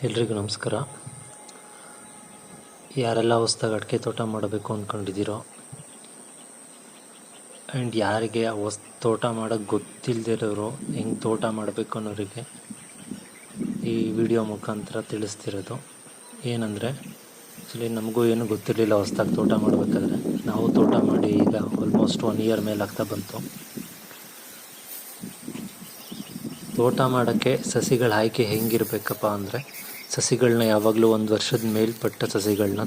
ಎಲ್ರಿಗೂ ನಮಸ್ಕಾರ. ಯಾರೆಲ್ಲ ಹೊಸ್ದಾಗಿ ಅಡಿಕೆ ತೋಟ ಮಾಡಬೇಕು ಅಂದ್ಕೊಂಡಿದ್ದೀರೋ ಆ್ಯಂಡ್ ಯಾರಿಗೆ ತೋಟ ಮಾಡೋಕ್ಕೆ ಗೊತ್ತಿಲ್ಲದಿರೋರು ಹೆಂಗೆ ತೋಟ ಮಾಡಬೇಕು ಅನ್ನೋರಿಗೆ ಈ ವಿಡಿಯೋ ಮುಖಾಂತರ ತಿಳಿಸ್ತಿರೋದು. ಏನಂದರೆ ಆ್ಯಕ್ಚುಲಿ ನಮಗೂ ಏನೂ ಗೊತ್ತಿರಲಿಲ್ಲ ಹೊಸ್ದಾಗಿ ತೋಟ ಮಾಡಬೇಕಾದ್ರೆ. ನಾವು ತೋಟ ಮಾಡಿ ಈಗ ಆಲ್ಮೋಸ್ಟ್ 1 ಇಯರ್ ಮೇಲೆ ಆಗ್ತಾ ಬಂತು. ತೋಟ ಮಾಡೋಕ್ಕೆ ಸಸಿಗಳ ಆಯ್ಕೆ ಹೆಂಗಿರಬೇಕಪ್ಪ ಅಂದರೆ, ಸಸಿಗಳನ್ನ ಯಾವಾಗಲೂ 1 ವರ್ಷದ ಮೇಲ್ಪಟ್ಟ ಸಸಿಗಳನ್ನ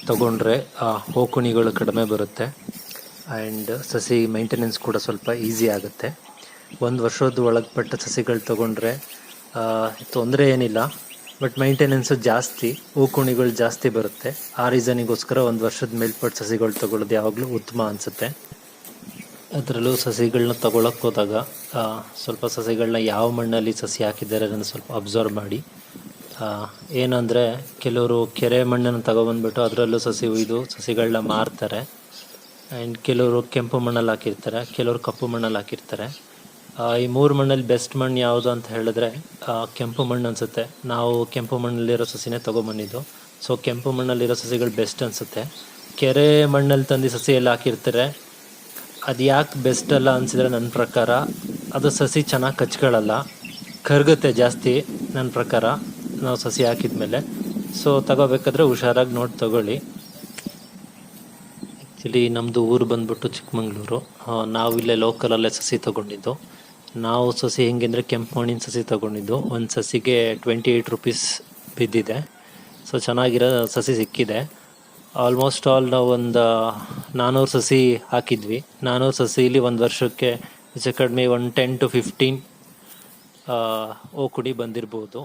ತಗೊಂಡ್ರೆ ಹೋಕುಣಿಗಳು ಕಡಿಮೆ ಬರುತ್ತೆ ಆ್ಯಂಡ್ ಸಸಿ ಮೇಂಟೆನೆನ್ಸ್ ಕೂಡ ಸ್ವಲ್ಪ ಈಸಿ ಆಗುತ್ತೆ. 1 ವರ್ಷದ ಒಳಗಪಟ್ಟ ಸಸಿಗಳು ತೊಗೊಂಡ್ರೆ ತೊಂದರೆ ಏನಿಲ್ಲ, ಬಟ್ ಮೇಂಟೆನೆನ್ಸು ಜಾಸ್ತಿ, ಹೂಕುಣಿಗಳು ಜಾಸ್ತಿ ಬರುತ್ತೆ. ಆ ರೀಸನಿಗೋಸ್ಕರ 1 ವರ್ಷದ ಮೇಲ್ಪಟ್ಟ ಸಸಿಗಳು ತೊಗೊಳ್ಳೋದು ಯಾವಾಗಲೂ ಉತ್ತಮ ಅನಿಸುತ್ತೆ. ಅದರಲ್ಲೂ ಸಸಿಗಳನ್ನ ತೊಗೊಳಕ್ಕೆ ಹೋದಾಗ ಸ್ವಲ್ಪ ಸಸಿಗಳನ್ನ ಯಾವ ಮಣ್ಣಲ್ಲಿ ಸಸಿ ಹಾಕಿದ್ದಾರೆ ಅದನ್ನು ಸ್ವಲ್ಪ ಅಬ್ಸರ್ವ್ ಮಾಡಿ. ಏನಂದರೆ ಕೆಲವರು ಕೆರೆ ಮಣ್ಣನ್ನು ತಗೊಬಂದ್ಬಿಟ್ಟು ಅದರಲ್ಲೂ ಸಸಿ ಒಯ್ದು ಸಸಿಗಳನ್ನ ಮಾರ್ತಾರೆ. ಆ್ಯಂಡ್ ಕೆಲವರು ಕೆಂಪು ಮಣ್ಣಲ್ಲಿ ಹಾಕಿರ್ತಾರೆ, ಕೆಲವರು ಕಪ್ಪು ಮಣ್ಣಲ್ಲಿ ಹಾಕಿರ್ತಾರೆ. ಈ 3 ಮಣ್ಣಲ್ಲಿ ಬೆಸ್ಟ್ ಮಣ್ಣು ಯಾವುದು ಅಂತ ಹೇಳಿದ್ರೆ ಕೆಂಪು ಮಣ್ಣು ಅನಿಸುತ್ತೆ. ನಾವು ಕೆಂಪು ಮಣ್ಣಲ್ಲಿರೋ ಸಸಿನೇ ತೊಗೊಬಂದಿದ್ದು, ಸೊ ಕೆಂಪು ಮಣ್ಣಲ್ಲಿರೋ ಸಸಿಗಳು ಬೆಸ್ಟ್ ಅನಿಸುತ್ತೆ. ಕೆರೆ ಮಣ್ಣಲ್ಲಿ ತಂದು ಸಸಿ ಎಲ್ಲ ಹಾಕಿರ್ತಾರೆ, ಅದು ಯಾಕೆ ಬೆಸ್ಟ್ ಅಲ್ಲ ಅನಿಸಿದ್ರೆ ನನ್ನ ಪ್ರಕಾರ ಅದು ಸಸಿ ಚೆನ್ನಾಗಿ ಕಚ್ಕೊಳ್ಳಲ್ಲ, ಕರಗುತ್ತೆ ಜಾಸ್ತಿ ನನ್ನ ಪ್ರಕಾರ ನಾವು ಸಸಿ ಹಾಕಿದ್ಮೇಲೆ. ಸೊ ತಗೋಬೇಕಾದ್ರೆ ಹುಷಾರಾಗಿ ನೋಡಿ ತಗೊಳ್ಳಿ. ಆ್ಯಕ್ಚುಲಿ ನಮ್ಮದು ಊರು ಬಂದ್ಬಿಟ್ಟು ಚಿಕ್ಕಮಂಗ್ಳೂರು. ನಾವು ಇಲ್ಲೇ ಲೋಕಲಲ್ಲೇ ಸಸಿ ತೊಗೊಂಡಿದ್ದು. ನಾವು ಸಸಿ ಹೆಂಗೆಂದರೆ ಕೆಂಪು ಮಣ್ಣಿನ ಸಸಿ ತೊಗೊಂಡಿದ್ದು. ಒಂದು ಸಸಿಗೆ 28 ರೂಪೀಸ್ ಬಿದ್ದಿದೆ. ಸೊ ಚೆನ್ನಾಗಿರೋ ಸಸಿ ಸಿಕ್ಕಿದೆ. ಆಲ್ಮೋಸ್ಟ್ ಆಲ್ ನಾವು ಒಂದು 400 ಸಸಿ ಹಾಕಿದ್ವಿ. 400 ಸಸಿಲಿ 1 ವರ್ಷಕ್ಕೆ ಹೆಚ್ಚು ಕಡಿಮೆ 10 to 15 ಓಕುಡಿ ಬಂದಿರ್ಬೋದು.